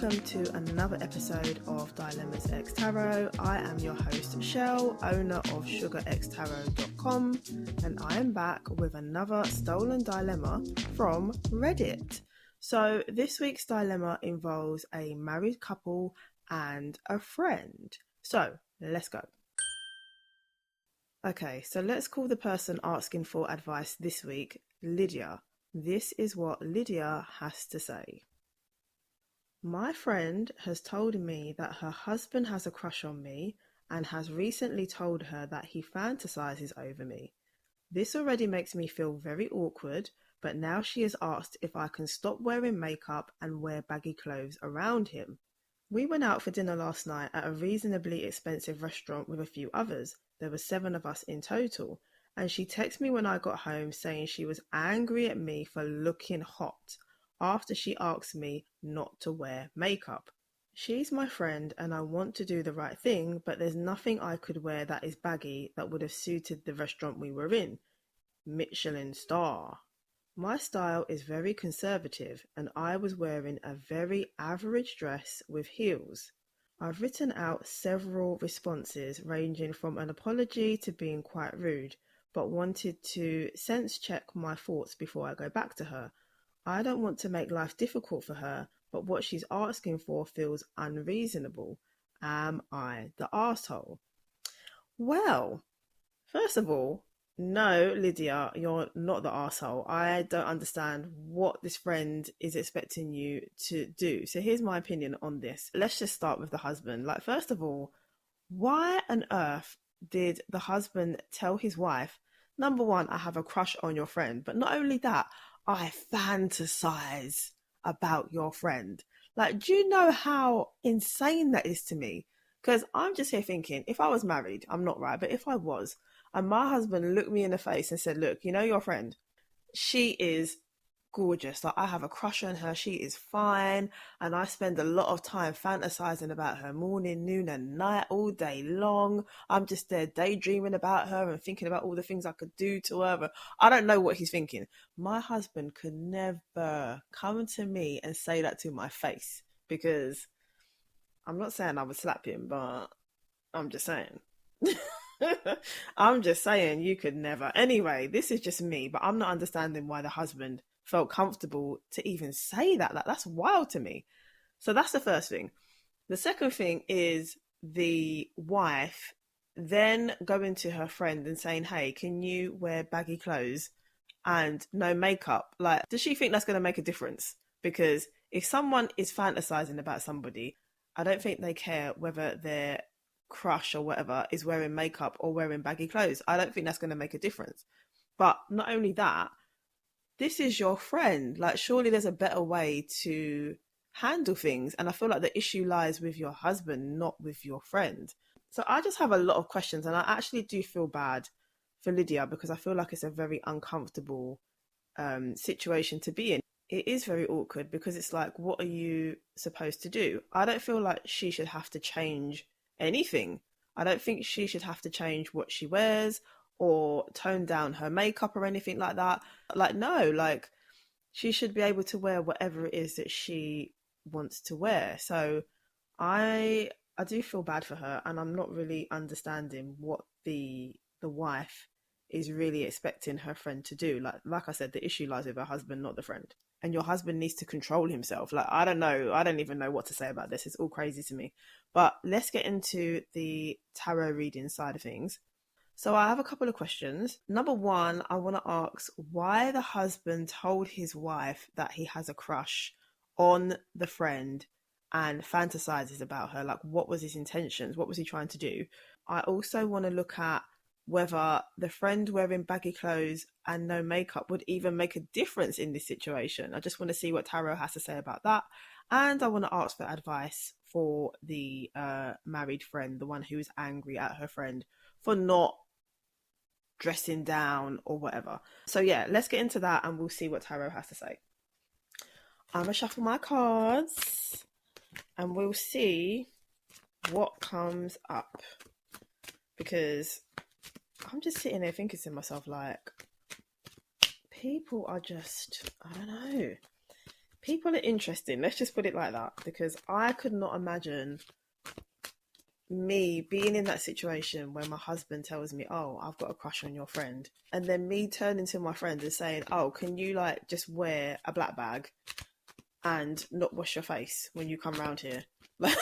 welcome to another episode of Dilemmas X Tarot. I am your host, Chelle, owner of sugarxtarot.com, and I am back with another stolen dilemma from Reddit. So this week's dilemma involves a married couple and a friend. So let's go. Okay, so let's call the person asking for advice this week Lydia. This is what Lydia has to say. My friend has told me that her husband has a crush on me and has recently told her that he fantasizes over me. This already makes me feel very awkward, but now she has asked if I can stop wearing makeup and wear baggy clothes around him. We went out for dinner last night at a reasonably expensive restaurant with a few others. There were 7 of us in total, and she texted me when I got home saying she was angry at me for looking hot after she asked me not to wear makeup. She's my friend and I want to do the right thing, but there's nothing I could wear that is baggy that would have suited the restaurant we were in. Michelin-star. My style is very conservative and I was wearing a very average dress with heels. I've written out several responses ranging from an apology to being quite rude, but wanted to sense check my thoughts before I go back to her. I don't want to make life difficult for her, but what she's asking for feels unreasonable. Am I the arsehole? Well, first of all, no, Lydia, you're not the arsehole. I don't understand what this friend is expecting you to do. So here's my opinion on this. Let's just start with the husband. Like, first of all, why on earth did the husband tell his wife, number one, I have a crush on your friend, but not only that, I fantasize about your friend. Like, do you know how insane that is to me? Because I'm just here thinking, if I was married, I'm not right, but if I was, and my husband looked me in the face and said, look, you know your friend, she is gorgeous. Like, I have a crush on her. She is fine. And I spend a lot of time fantasizing about her morning, noon and night all day long. I'm just there daydreaming about her and thinking about all the things I could do to her. But I don't know what he's thinking. My husband could never come to me and say that to my face, because I'm not saying I would slap him, but I'm just saying. I'm just saying you could never. Anyway, this is just me, but I'm not understanding why the husband felt comfortable to even say that. Like, that's wild to me. So that's the first thing. The second thing is the wife then going to her friend and saying, hey, can you wear baggy clothes and no makeup? Like, does she think that's going to make a difference? Because if someone is fantasizing about somebody, I don't think they care whether their crush or whatever is wearing makeup or wearing baggy clothes. I don't think that's going to make a difference. But not only that, this is your friend. Like, surely there's a better way to handle things. And I feel like the issue lies with your husband, not with your friend. So I just have a lot of questions, and I actually do feel bad for Lydia because I feel like it's a very uncomfortable situation to be in. It is very awkward because it's like, what are you supposed to do? I don't feel like she should have to change anything. I don't think she should have to change what she wears or tone down her makeup or anything like that. Like, no, like, she should be able to wear whatever it is that she wants to wear. So I do feel bad for her, and I'm not really understanding what the wife is really expecting her friend to do. Like I said, the issue lies with her husband, not the friend. And your husband needs to control himself. Like, I don't know. I don't even know what to say about this. It's all crazy to me. But let's get into the tarot reading side of things. So I have a couple of questions. Number one, I want to ask why the husband told his wife that he has a crush on the friend and fantasizes about her. Like, what was his intentions? What was he trying to do? I also want to look at whether the friend wearing baggy clothes and no makeup would even make a difference in this situation. I just want to see what tarot has to say about that. And I want to ask for advice for the married friend, the one who is angry at her friend for not dressing down or whatever. So yeah, let's get into that and we'll see what tarot has to say. I'm going to shuffle my cards and we'll see what comes up, because I'm just sitting there thinking to myself, like, people are just, I don't know. People are interesting. Let's just put it like that, because I could not imagine me being in that situation where my husband tells me, "Oh, I've got a crush on your friend," and then me turning to my friend and saying, "Oh, can you like just wear a black bag and not wash your face when you come round here?" Like,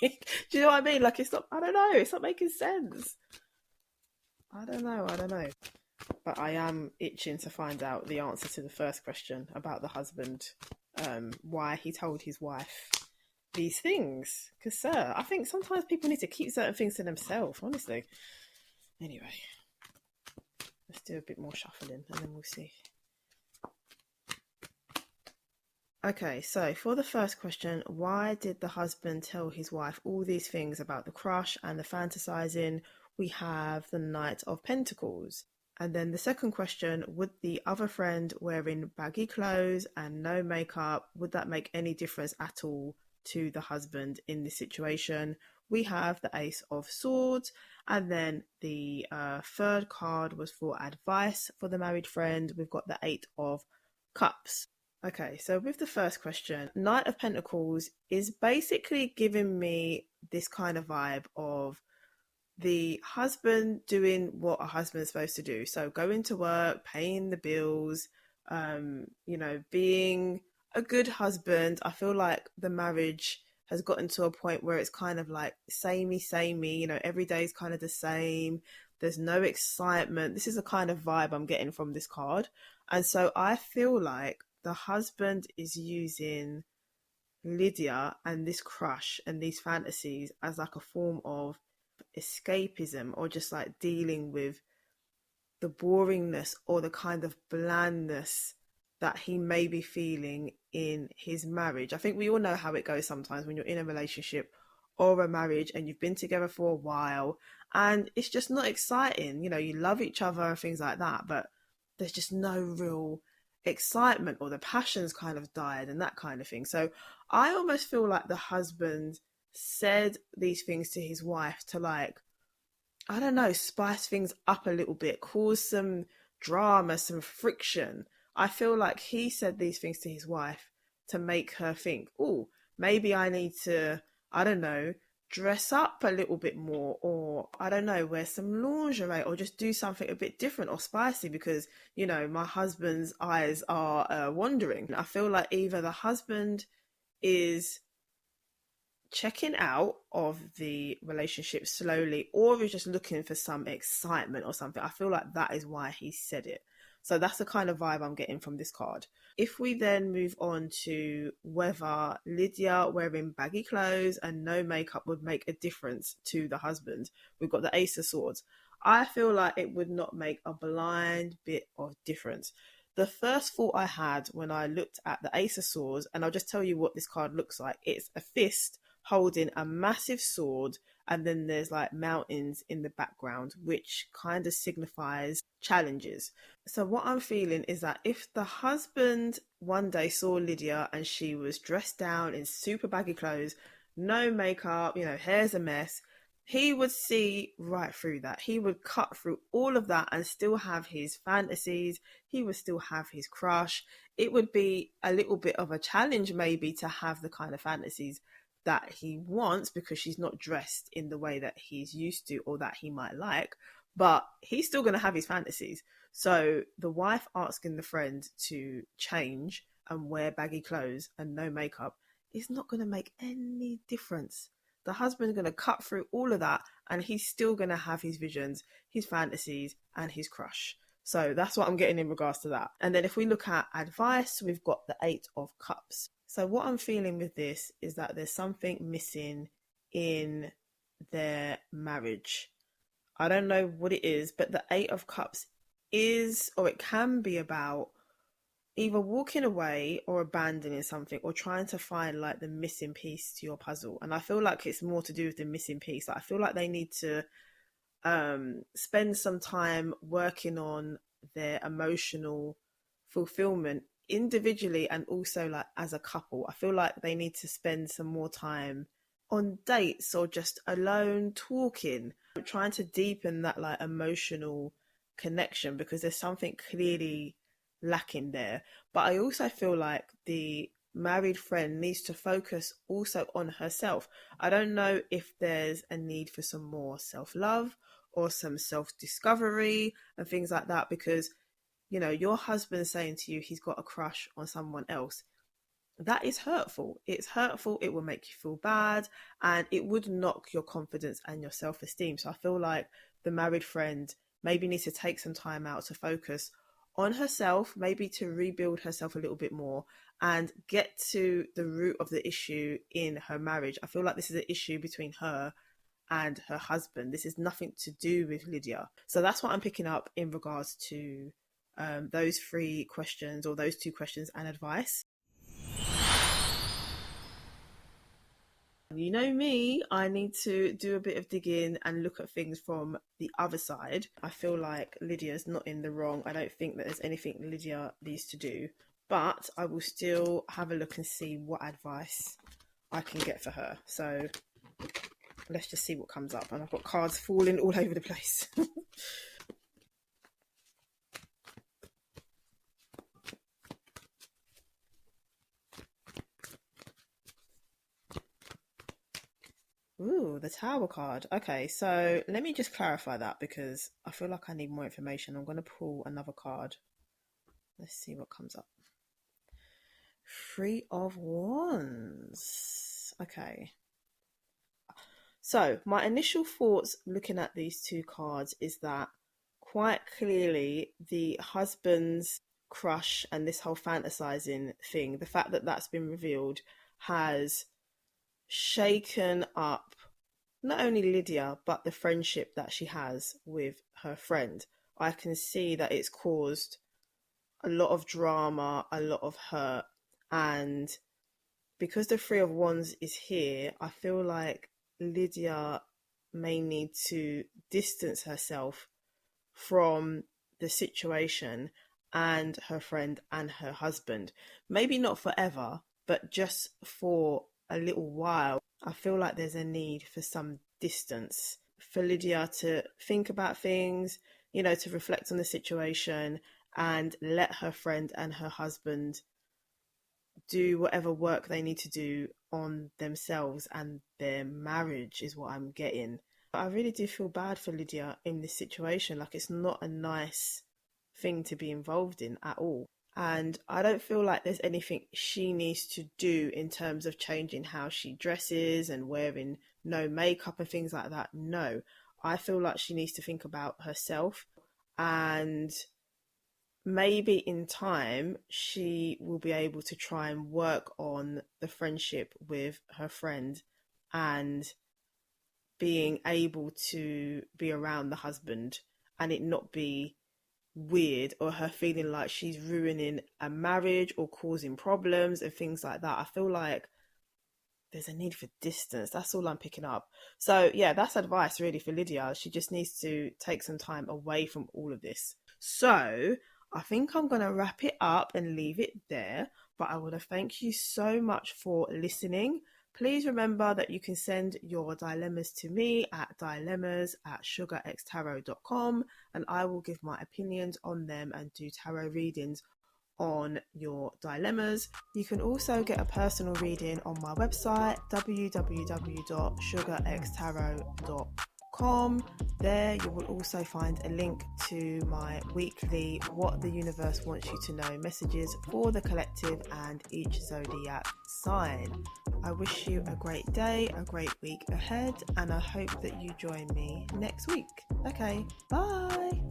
do you know what I mean? Like, it's not. I don't know. It's not making sense. I don't know. I don't know. But I am itching to find out the answer to the first question about the husband, why he told his wife these things. Because, sir, I think sometimes people need to keep certain things to themselves, honestly. Anyway, let's do a bit more shuffling and then we'll see. Okay, so for the first question, why did the husband tell his wife all these things about the crush and the fantasizing? We have the Knight of Pentacles. And then the second question, would the other friend wearing baggy clothes and no makeup, would that make any difference at all to the husband in this situation? We have the Ace of Swords, and then the third card was for advice for the married friend. We've got the Eight of Cups. Okay, so with the first question, Knight of Pentacles is basically giving me this kind of vibe of the husband doing what a husband is supposed to do. So going to work, paying the bills, being a good husband. I feel like the marriage has gotten to a point where it's kind of like samey, every day is kind of the same. There's no excitement. This is the kind of vibe I'm getting from this card. And so I feel like the husband is using Lydia and this crush and these fantasies as like a form of escapism, or just like dealing with the boringness or the kind of blandness that he may be feeling in his marriage. I think we all know how it goes sometimes when you're in a relationship or a marriage and you've been together for a while and it's just not exciting. You love each other and things like that, but there's just no real excitement, or the passion's kind of died and that kind of thing. So I almost feel like the husband said these things to his wife to, like, I don't know, spice things up a little bit, cause some drama, some friction. I feel like he said these things to his wife to make her think, oh, maybe I need to, I don't know, dress up a little bit more, or I don't know, wear some lingerie, or just do something a bit different or spicy because, my husband's eyes are wandering. I feel like either the husband is checking out of the relationship slowly, or is just looking for some excitement or something. I feel like that is why he said it. So that's the kind of vibe I'm getting from this card. If we then move on to whether Lydia wearing baggy clothes and no makeup would make a difference to the husband, we've got the Ace of Swords. I feel like it would not make a blind bit of difference. The first thought I had when I looked at the Ace of Swords, and I'll just tell you what this card looks like. It's a fist holding a massive sword, and then there's like mountains in the background, which kind of signifies challenges. So what I'm feeling is that if the husband one day saw Lydia and she was dressed down in super baggy clothes, no makeup, hair's a mess, he would see right through that. He would cut through all of that and still have his fantasies. He would still have his crush. It would be a little bit of a challenge maybe to have the kind of fantasies that he wants, because she's not dressed in the way that he's used to or that he might like, but he's still going to have his fantasies. So the wife asking the friend to change and wear baggy clothes and no makeup is not going to make any difference. The husband's going to cut through all of that and he's still going to have his visions, his fantasies and his crush. So that's what I'm getting in regards to that. And then if we look at advice, we've got the Eight of Cups. So what I'm feeling with this is that there's something missing in their marriage. I don't know what it is, but the Eight of Cups is, or it can be, about either walking away or abandoning something, or trying to find like the missing piece to your puzzle. And I feel like it's more to do with the missing piece. Like, I feel like they need to spend some time working on their emotional fulfillment individually and also like as a couple. I feel like they need to spend some more time on dates or just alone talking, trying to deepen that like emotional connection, because there's something clearly lacking there. But I also feel like the married friend needs to focus also on herself. I don't know if there's a need for some more self-love or some self-discovery and things like that, because, you know, your husband saying to you he's got a crush on someone else, that is hurtful. It's hurtful. It will make you feel bad, and it would knock your confidence and your self-esteem. So I feel like the married friend maybe needs to take some time out to focus on herself, maybe to rebuild herself a little bit more and get to the root of the issue in her marriage. I feel like this is an issue between her and her husband. This is nothing to do with Lydia. So that's what I'm picking up in regards to those three questions, or those two questions and advice. You know me, I need to do a bit of digging and look at things from the other side. I feel like Lydia's not in the wrong. I don't think that there's anything Lydia needs to do, but I will still have a look and see what advice I can get for her. So let's just see what comes up. And I've got cards falling all over the place. Ooh, the Tower card. Okay, so let me just clarify that because I feel like I need more information. I'm going to pull another card. Let's see what comes up. Three of Wands. Okay. So my initial thoughts looking at these two cards is that quite clearly the husband's crush and this whole fantasizing thing, the fact that that's been revealed, has shaken up not only Lydia but the friendship that she has with her friend. I can see that it's caused a lot of drama, a lot of hurt, and because the Three of Wands is here, I feel like Lydia may need to distance herself from the situation and her friend and her husband. Maybe not forever, but just for a little while. I feel like there's a need for some distance, for Lydia to think about things, you know, to reflect on the situation and let her friend and her husband do whatever work they need to do on themselves and their marriage, is what I'm getting. I really do feel bad for Lydia in this situation. Like, it's not a nice thing to be involved in at all. And I don't feel like there's anything she needs to do in terms of changing how she dresses and wearing no makeup and things like that. No, I feel like she needs to think about herself, and maybe in time she will be able to try and work on the friendship with her friend and being able to be around the husband and it not be weird, or her feeling like she's ruining a marriage or causing problems and things like that. I feel like there's a need for distance. That's all I'm picking up. So yeah, that's advice really for Lydia. She just needs to take some time away from all of this. So I think I'm going to wrap it up and leave it there. But I want to thank you so much for listening. Please remember that you can send your dilemmas to me at dilemmas@sugarxtarot.com, and I will give my opinions on them and do tarot readings on your dilemmas. You can also get a personal reading on my website, www.sugarxtarot.com. There you will also find a link to my weekly What the Universe Wants You to Know messages for the collective and each zodiac sign. I wish you a great day, a great week ahead, and I hope that you join me next week. Okay, bye.